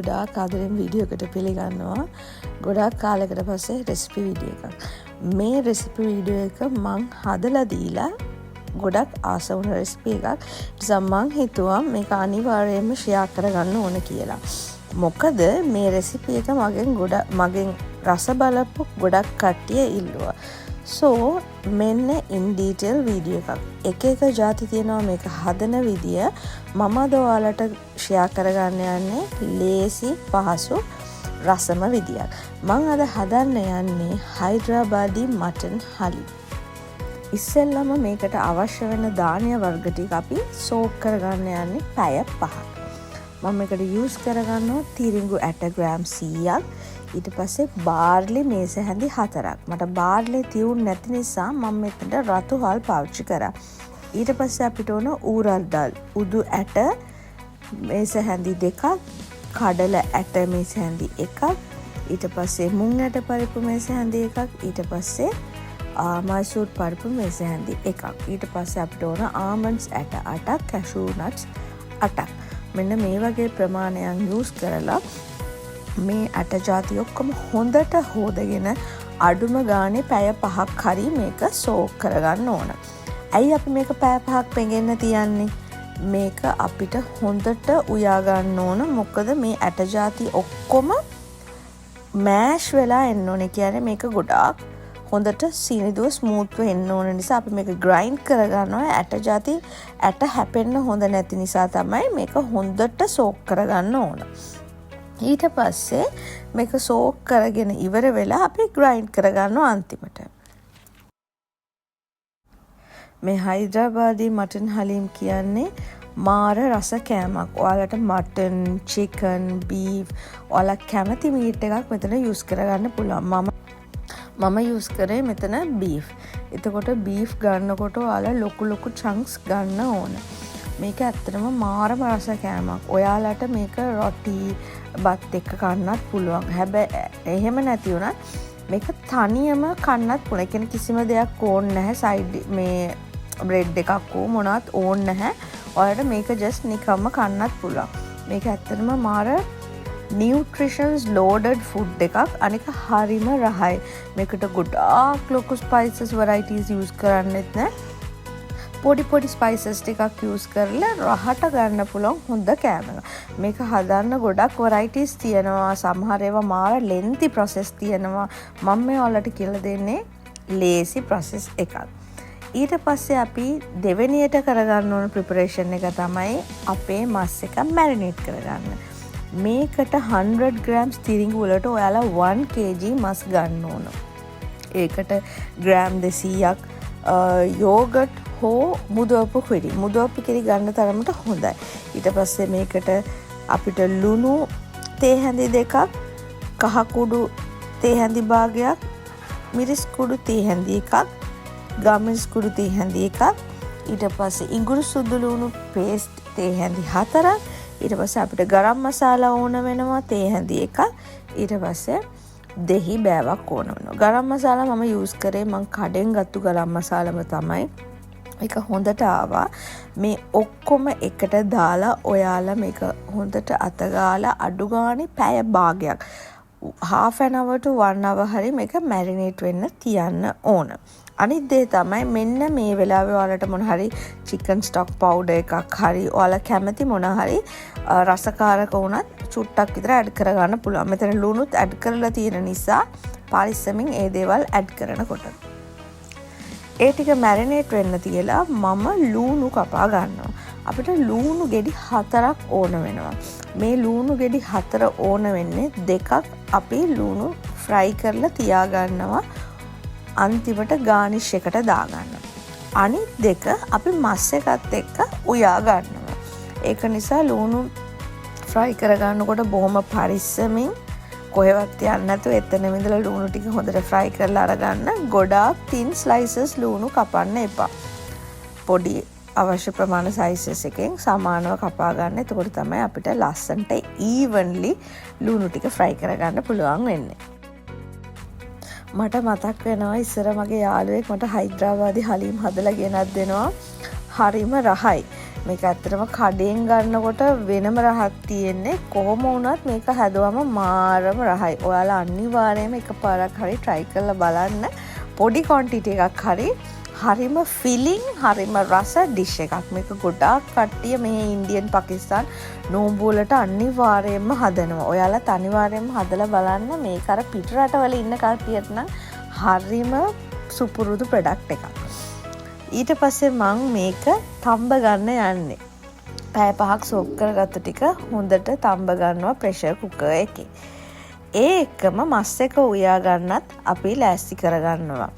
ගොඩාක් ආදරෙන් වීඩියෝ එකට පිළිගන්නවා. ගොඩාක් කාලයකට පස්සේ රෙසිපි වීඩියෝ එකක්. මේ රෙසිපි වීඩියෝ එක මං හදලා දීලා ගොඩක් ආස වුණ රෙසිපි එකක්. නිසා මං හිතුවා මේක අනිවාර්යයෙන්ම ෂෙයා කරගන්න ඕන කියලා. මොකද මේ රෙසිපි එක මගෙන් රස බලපු ගොඩක් කට්ටිය ඉල්ලුවා. So මෙන්න in detail වීඩියෝ එකක්. එක ජාති තියෙනවා මේක හදන විදිය. මම අද ඔයාලට ෂෙයා කරගන්න යන්නේ ලේසි පහසු රසම විදියක්. මම අද හදන්න යන්නේ හයිඩ්‍රාබාදි මටන් හලි. ඉස්සෙල්ලම මේකට අවශ්‍ය වෙන ධාන්‍ය වර්ග ටික අපි සෝක් කරගන්න යන්නේ පැය 5ක්. මම මේකට යූස් කරගන්නවා තිරිඟු ඇට ග්‍රෑම් 100ක්. ඊට පස්සේ බාර්ලි මේස හැඳි 4ක්. මට බාර්ලි තියුන් නැති නිසා මම මෙතන රතු හල් පාවිච්චි කරා. ඊට පස්සේ අපිට ඕන ඌරල් දල් උදු ඇට මේස හැඳි 2ක්, කඩල ඇට මේස හැඳි 1ක්, ඊට පස්සේ මුං ඇට පරිප්පු මේස හැඳි 1ක්, ඊට පස්සේ මයිසූර් පරිප්පු මේස හැඳි 1ක්. ඊට පස්සේ අපිට ඕන ආමන්ඩ්ස් ඇට 8ක්, කැෂූ නට්ස් 8ක්. මෙන්න මේ වගේ ප්‍රමාණයක් යූස් කරලා මේ ඇට ජාති ඔක්කොම හොඳට හොදගෙන අඩුම ගානේ පැය 5ක් හරි මේක සෝක් කරගන්න ඕන. ඇයි අපි මේක පැය 5ක් පෙඟෙන්න තියන්නේ? මේක අපිට හොඳට උයා ගන්න ඕන. මොකද මේ ඇට ජාති ඔක්කොම මෑෂ් වෙලා එන්න ඕනේ. කියන්නේ මේක ගොඩාක් හොඳට සීනිදුව ස්මූත්ව එන්න ඕන නිසා අපි මේක ග්‍රයින්ඩ් කරගන්නවා. ඇට ජාති ඇට හැපෙන්න හොඳ නැති නිසා තමයි මේක හොඳට සෝක් කරගන්න ඕන. ඊට පස්සේ මේක සෝක් කරගෙන ඉවර වෙලා අපි ග්‍රයින්ඩ් කරගන්නවා අන්තිමට. මේ හයිඩ්‍රාබාදි මටන් හලීම් කියන්නේ මාර රස කෑමක්. ඔයාලට මටන්, චිකන්, බීෆ් ඔයාලා කැමති මීට් එකක් මෙතන යූස් කරගන්න පුළුවන්. මම යූස් කරේ මෙතන බීෆ්. එතකොට බීෆ් ගන්නකොට ඔයාලා ලොකු චන්ක්ස් ගන්න ඕන. මේක ඇත්තටම මාරම රස කෑමක්. ඔයාලට මේක රොටි බත් එක්ක කන්නත් පුළුවන්. හැබැයි එහෙම නැති වුණත් මේක තනියම කන්නත් පුළුවන්. ඒ කියන්නේ කිසිම දෙයක් ඕනේ නැහැ. සයිඩ් මේ බ්‍රෙඩ් එකක් මොනවත් ඕනේ නැහැ. ඔයාලට මේක ජස්ට් නිකම්ම කන්නත් පුළුවන්. මේක ඇත්තටම මාර නියුට්‍රිෂන්ස් ලෝඩඩ් ෆුඩ් එකක්. අනික හරිම රහයි. මේකට ගොඩාක් ලොකු ස්පයිසස් වරයිටිස් යූස් කරන්නෙත් නැහැ. පොඩි ස්පයිසස් ටිකක් යූස් කරලා රහට ගන්න පුළුවන් හොඳ කෑමක්. මේක හදන්න ගොඩක් වරයිටිස් තියෙනවා. සමහර ඒවා මාර ලෙන්ති ප්‍රොසෙස් තියෙනවා. මම මේ ඔයාලට කියලා දෙන්නේ ලේසි ප්‍රොසෙස් එකක්. ඊට පස්සේ අපි දෙවෙනියට කරගන්න ඕන ප්‍රිපරේෂන් එක තමයි අපේ මස් එක මැරිනේට් කරගන්න. මේකට 100 grams තිරිඟු වලට ඔයාලා 1 kg මස් ගන්න ඕන. ඒකට ග්‍රෑම් 200ක් යෝගට් හෝ මුදවපු කිරි ගන්න තරමට හොඳයි. ඊට පස්සේ මේකට අපිට ලුණු තේ හැඳි 2ක්, කහ කුඩු තේ හැඳි භාගයක්, මිරිස් කුඩු තේ හැඳි 1ක්, ගාමිරිස් කුඩු තේ හැඳි 1ක්, ඊට පස්සේ ඉඟුරු සුදු ලුණු පේස්ට් තේ හැඳි 4ක්, ඊට පස්සේ අපිට ගරම් මසාලා ඕන වෙනවා තේ හැඳි 1ක්, ඊට පස්සේ දෙහි බෑවක් ඕන වෙනවා. ගරම් මසාලා මම යූස් කරේ මං කඩෙන් ගත්තු ගරම් මසාලම තමයි. ඒක හොඳට ආවා. මේ ඔක්කොම එකට දාලා ඔයාලා මේක හොඳට අතගාලා අඩු ගානේ පැය භාගයක් half an hour to 1 hour හරි මේක මැරිනේට් වෙන්න තියන්න ඕන. අනිත් දේ තමයි මෙන්න මේ වෙලාවේ ඔයාලට මොන හරි චිකන් ස්ටොක් පවුඩර් එකක් හරි ඔයාලා කැමති මොන හරි රසකාරක වුණත් චුට්ටක් විතර ඇඩ් කරගන්න පුළුවන්. මෙතන ලුණුත් ඇඩ් කරලා තියෙන නිසා පරිස්සමින් ඒ දේවල් ඇඩ් කරනකොට ඒ ටික මැරිනේට් වෙන්න තියලා මම ලුණු කපා ගන්නවා. අපිට ලුණු ගෙඩි 4ක් ඕන වෙනවා. මේ ලුණු ගෙඩි 4 ඕන වෙන්නේ 2ක් අපි ලුණු ෆ්‍රයි කරලා තියා ගන්නවා. අන්තිමට ගානිෂ් එකට දාගන්න. අනිත් 2 අපි මස් එකත් එක්ක උයා ගන්නවා. ඒක නිසා ලුණු ෆ්‍රයි කරගන්නකොට බොහොම පරිස්සමින් කොහෙවත් යන්න නැතුව එතනම ඉඳලා ලුණු ටික හොඳට ෆ්‍රයි කරලා අරගන්න. ගොඩාක් thin slices ලුණු කපන්න එපා. පොඩි අවශ්‍ය ප්‍රමාණ sizes එකෙන් සමානව කපා ගන්න. එතකොට තමයි අපිට ලස්සනට evenly ලුණු ටික ෆ්‍රයි කරගන්න පුළුවන් වෙන්නේ. මට මතක් වෙනවා ඉස්සර මගේ යාළුවෙක් මට හයිඩ්‍රාබාදි හලීම් හදලා ගෙනත් දෙනවා. හරිම රහයි. මේක ඇත්තටම කඩෙන් ගන්නකොට වෙනම රහක් තියෙන්නේ. කොහොම වුණත් මේක හැදුවම මාරම රහයි. ඔයාලා අනිවාර්යයෙන්ම එකපාරක් හරි try කරලා බලන්න. පොඩි quantity එකක් හරි හරිම ෆිලිං හරිම රස ඩිෂ් එකක්. මේක ගොඩාක් කට්ටිය මේ ඉන්දියන් පාකිස්තාන් නෝම්බු වලට අනිවාර්යයෙන්ම හදනවා. ඔයාලා අනිවාර්යයෙන්ම හදලා බලන්න. මේක අර පිට රටවල ඉන්න කට්ටියට නම් හරිම සුපුරුදු ප්‍රොඩක්ට් එකක්. ඊට පස්සේ මං මේක තම්බ ගන්න යන්නේ. පැය 5ක් සෝක් කරගත්ත ටික හොඳට තම්බ ගන්නවා ප්‍රෙෂර් කුකර් එකේ. ඒ එක්කම මස් එක උයා ගන්නත් අපි ලෑස්ති කරගන්නවා.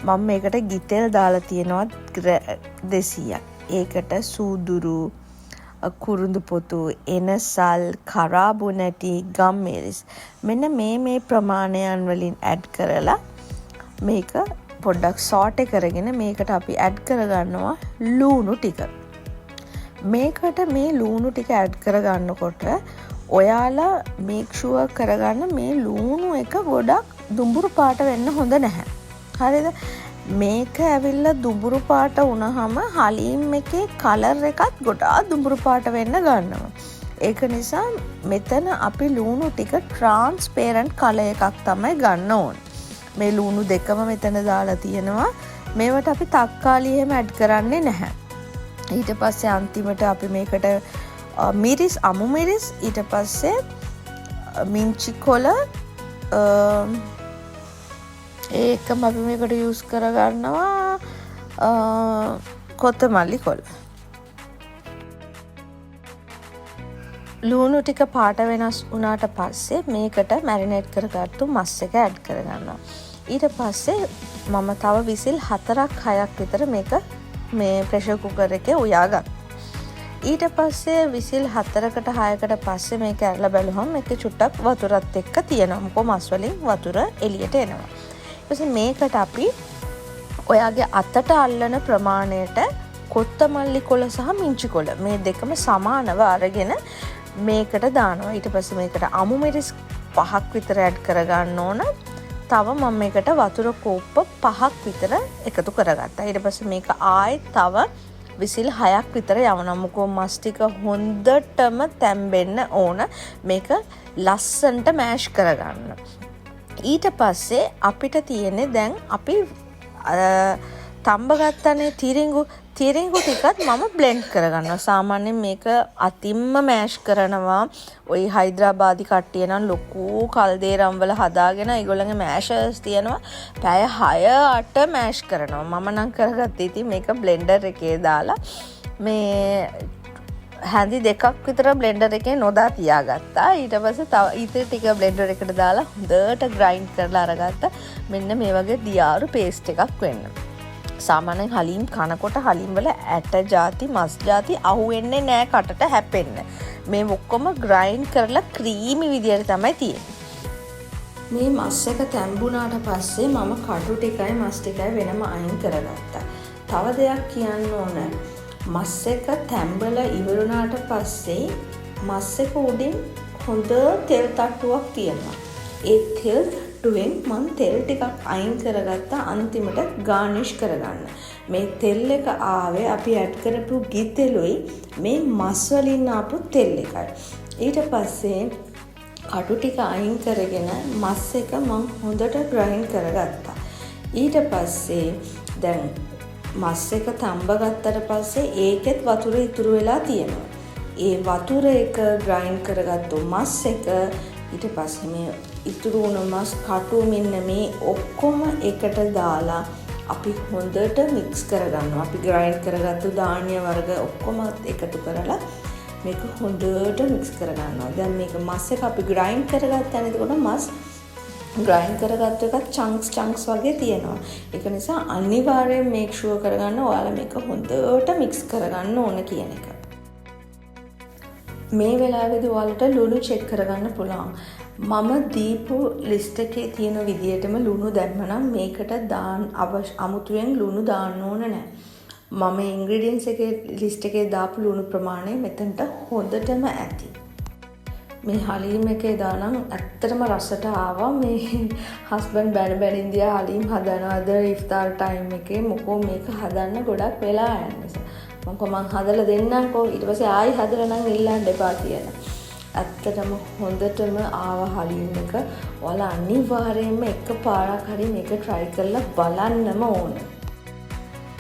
මම මේකට ගිතෙල් දාලා තියෙනවා 200ක්. ඒකට සූදුරු, කුරුඳු පොතු, එනසල්, කරාබු නැටි, ගම් මිරිස් මෙන්න මේ ප්‍රමාණයන් වලින් ඇඩ් කරලා මේක පොඩ්ඩක් සෝටේ කරගෙන මේකට අපි ඇඩ් කරගන්නවා ලූණු ටික. මේකට මේ ලූණු ටික ඇඩ් කරගන්නකොට ඔයාලා මේක් ෂුවර් කරගන්න මේ ලූණු එක ගොඩක් දුඹුරු පාට වෙන්න හොඳ නැහැ. හරිද? මේක ඇවිල්ලා දුඹුරු පාට වුණාම හලීම් එකේ කලර් එකත් ගොඩාක් දුඹුරු පාට වෙන්න ගන්නවා. ඒක නිසා මෙතන අපි ලූණු ටික ට්‍රාන්ස්පේරන්ට් කලර් එකක් තමයි ගන්න ඕනේ. මේ ලූණු දෙකම මෙතන දාලා තියෙනවා. මේවට අපි තක්කාලි එහෙම ඇඩ් කරන්නේ නැහැ. ඊට පස්සේ අන්තිමට අපි මේකට මිරිස්, අමු මිරිස්, ඊට පස්සේ මිංචි කොළ ඒකම අපි මේකට යූස් කරගන්නවා කොත්තමල්ලි කොළ. ලූණු ටික පාට වෙනස් වුණාට පස්සේ මේකට මැරිනේට් කරගත්තු මස් එක ඇඩ් කරගන්නවා. ඊට පස්සේ මම තව විසිල් 4ක් 6ක් විතර මේක මේ ප්‍රෙෂර් කුකර් එකේ උයාගත්තා. ඊට පස්සේ විසිල් 4කට 6කට පස්සේ මේක ඇරලා බැලුවම මේකේ චුට්ටක් වතුරත් එක්ක තියෙනවා. මොකද මස් වලින් වතුර එළියට එනවා. ඊපස්සේ මේකට අපි ඔයාගේ අතට අල්ලන ප්‍රමාණයට කොත්තමල්ලි කොළ සහ මිංචි කොළ මේ දෙකම සමානව අරගෙන මේකට දානවා. ඊට පස්සේ මේකට අමු මිරිස් 5ක් විතර ඇඩ් කරගන්න ඕන. තව මම මේකට වතුර කෝප්ප 5ක් විතර එකතු කරගත්තා. ඊට පස්සේ මේක ආයෙත් තව විසිල් 6ක් විතර යවනවා. මොකෝ මස් ටික හොඳටම තැම්බෙන්න ඕන. මේක ලස්සන්ට මෑෂ් කරගන්න. ඊට පස්සේ අපිට තියෙන්නේ දැන් අපි තම්බ ගත්තනේ තිරිඟු ටිකත් මම බ්ලෙන්ඩ් කරගන්නවා. සාමාන්‍යයෙන් මේක අතින්ම මෑෂ් කරනවා. ওই හයිදරාබාදි කට්ටිය නම් ලොකු කල්දේරම් වල හදාගෙන ඒගොල්ලන්ගේ මෑෂර්ස් තියෙනවා. පැය 6-8 මෑෂ් කරනවා. මම නම් කරගත්තේ ඉතින් මේක බ්ලෙන්ඩර් එකේ දාලා මේ හැඳි දෙකක් විතර බ්ලෙන්ඩර් එකේ නොදා තියාගත්තා. ඊට පස්සේ තව ඊට ටික බ්ලෙන්ඩර් එකට දාලා හොඳට ග්‍රයින්ඩ් කරලා අරගත්තා. මෙන්න මේ වගේ දියාරු පේස්ට් එකක් වෙන්න. සාමාන්‍යයෙන් හලීම් කනකොට හලීම් වල ඇට ಜಾති මස් ಜಾති අහුවෙන්නේ නැහැ කටට හැපෙන්න. මේ ඔක්කොම ග්‍රයින්ඩ් කරලා ක්‍රීමි විදියට තමයි තියෙන්නේ. මේ මස් එක තැම්බුණාට පස්සේ මම කටු ටිකයි මස් ටිකයි වෙනම අයින් කරගත්තා. තව දෙයක් කියන්න ඕන. මස් එක තැම්බලා ඉවරුණාට පස්සේ මස් එක උඩින් හොඳ තෙල් තට්ටුවක් තියෙනවා. ඒ තෙල් ටුවෙන් මම තෙල් ටිකක් අයින් කරගත්තා අන්තිමට ගානිෂ් කරගන්න. මේ තෙල් එක ආවේ අපි ඇඩ් කරපු ගිතෙලුයි මේ මස් වලින් ආපු තෙල් එකයි. ඊට පස්සේ කටු ටික අයින් කරගෙන මස් එක මම හොඳට ග්‍රයින්ඩ් කරගත්තා. ඊට පස්සේ දැන් මස් එක තම්බ ගත්තට පස්සේ ඒකෙත් වතුර ඉතුරු වෙලා තියෙනවා. ඒ වතුර එක ග්‍රයින්ඩ් කරගත්තු මස් එක ඊට පස්සේ මේ ඉතුරු වුණ මස් කටු මෙන්න මේ ඔක්කොම එකට දාලා අපි හොඳට මික්ස් කරගන්නවා. අපි ග්‍රයින්ඩ් කරගත්තු ධාන්‍ය වර්ග ඔක්කොම එකතු කරලා මේක හොඳට මික්ස් කරගන්නවා. දැන් මේක මස් එක අපි ග්‍රයින්ඩ් කරගත්තා නේද? එතකොට මස් ග්‍රයින්ඩ් කරගත්ත එකක් චන්ක්ස් වගේ තියෙනවා. ඒක නිසා අනිවාර්යයෙන් මේක් ෂුවර් කරගන්න ඔයාලා මේක හොඳට මික්ස් කරගන්න ඕන කියන එක. මේ වෙලාවේදී ඔයාලට ලුණු චෙක් කරගන්න පුළුවන්. මම දීපු ලිස්ට් එකේ තියෙන විදියටම ලුණු දැම්මනම් මේකට අමුතුවෙන් ලුණු දාන්න ඕන නැහැ. මම ඉන්ග්‍රීඩියන්ට්ස් එකේ ලිස්ට් එකේ දාපු ලුණු ප්‍රමාණය මෙතනට හොඳටම ඇති. මේ හලීම් එකේ දානම් ඇත්තටම රසට ආවා. මේ හස්බන්ඩ් බැන ඉන්දියා හලීම් හදනවාද ඉෆ්තාර් ටයිම් එකේ මොකෝ මේක හදන්න ගොඩක් වෙලා යන නිසා. මං හදලා දෙන්නම්කෝ ඊට පස්සේ ආයි හදලා නම් ඉල්ලන්න එපා කියලා. ඇත්තටම හොඳටම ආව හලිම් එක. ඔයාලා අනිවාර්යයෙන්ම එකපාරක් හරි මේක try කරලා බලන්නම ඕන.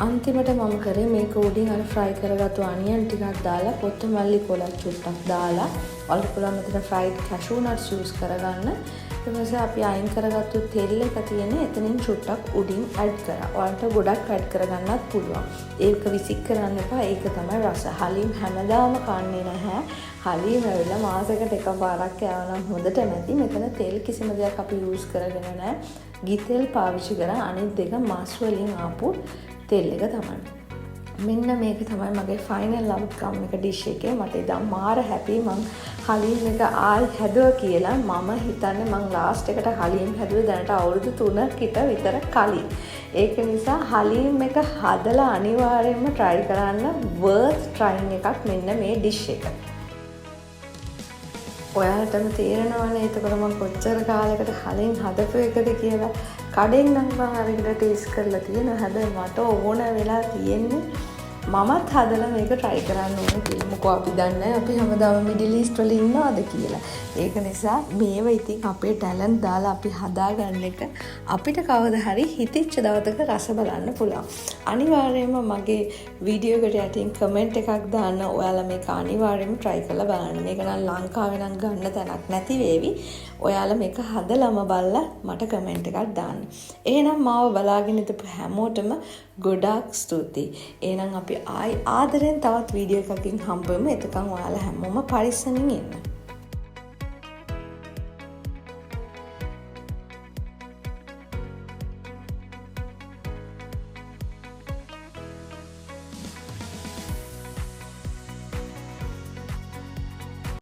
අන්තිමට මම කරේ මේක උඩින් අර fry කරගත්තු අනියන් ටිකක් දාලා කොත්තමල්ලි කොලක් චුට්ටක් දාලා ඔයාලා පුළුවන් මෙතන fried cashew nuts use කරගන්න. ඊට පස්සේ අපි අයින් කරගත්තු තෙල් එක තියෙන එතනින් චුට්ටක් උඩින් add කරා. ඔයාලට ගොඩක් add කරගන්නත් පුළුවන්. ඒක විසික් කරන්න එපා. ඒක තමයි රස. හලිම් හැමදාම කන්නේ නැහැ. හලිම ඇවිල්ලා මාසෙකට එකපාරක් කෑවනම් හොඳට නැති. මෙතන තෙල් කිසිම දෙයක් අපි use කරගෙන නැහැ. ගිතෙල් පාවිච්චි කරා. අනිත් දෙක මස් වලින් ආපු තෙල් එක තමයි. මෙන්න මේක තමයි මගේ ෆයිනල් අවුට්කම් එක ඩිෂ් එකේ. මට ඉතින් මාර හැපි. මං හලිම් එක ආයි හැදුවා කියලා මම හිතන්නේ මං ලාස්ට් එකට හලිම් හැදුවේ දැනට අවුරුදු 3කට විතර කලින්. ඒක නිසා හලිම් එක හදලා අනිවාර්යයෙන්ම try කරන්න worth trying එකක් මෙන්න මේ ඩිෂ් එක. ඔයාලටම තේරෙනවනේ එතකොට මම කොච්චර කාලයකට හලිම් හදපු එකද කියලා. කඩෙන් නම් මම අරගෙන ටේස්ට් කරලා තියෙනවා. හැබැයි මට ඕන වෙලා තියෙන්නේ මමත් හදලා මේක try කරන්න ඕනේ කියලා. මොකෝ අපි දන්නේ අපි හැමදාම මිඩල් ඊස්ට් වල ඉන්නවද කියලා. ඒක නිසා මේව ඉතින් අපේ ටැලන්ට් දාලා අපි හදාගන්න එක අපිට කවදා හරි හිතිච්ච දවසක රස බලන්න පුළුවන්. අනිවාර්යයෙන්ම මගේ වීඩියෝ එකට යටින් කමෙන්ට් එකක් දාන්න. ඔයාලා මේක අනිවාර්යයෙන්ම try කරලා බලන්න. මේක නම් ලංකාවේ නම් ගන්න තැනක් නැති වේවි. ඔයාලා මේක හදලාම බලලා මට කමෙන්ට් එකක් දාන්න. එහෙනම් මාව බලාගෙන ඉඳපු හැමෝටම ගොඩාක් ස්තුතියි. එහෙනම් අපි ආදරෙන් තවත් වීඩියෝ එකකින් හම්බෙමු. එතකන් ඔයාලා හැමෝම පරිස්සමින් ඉන්න.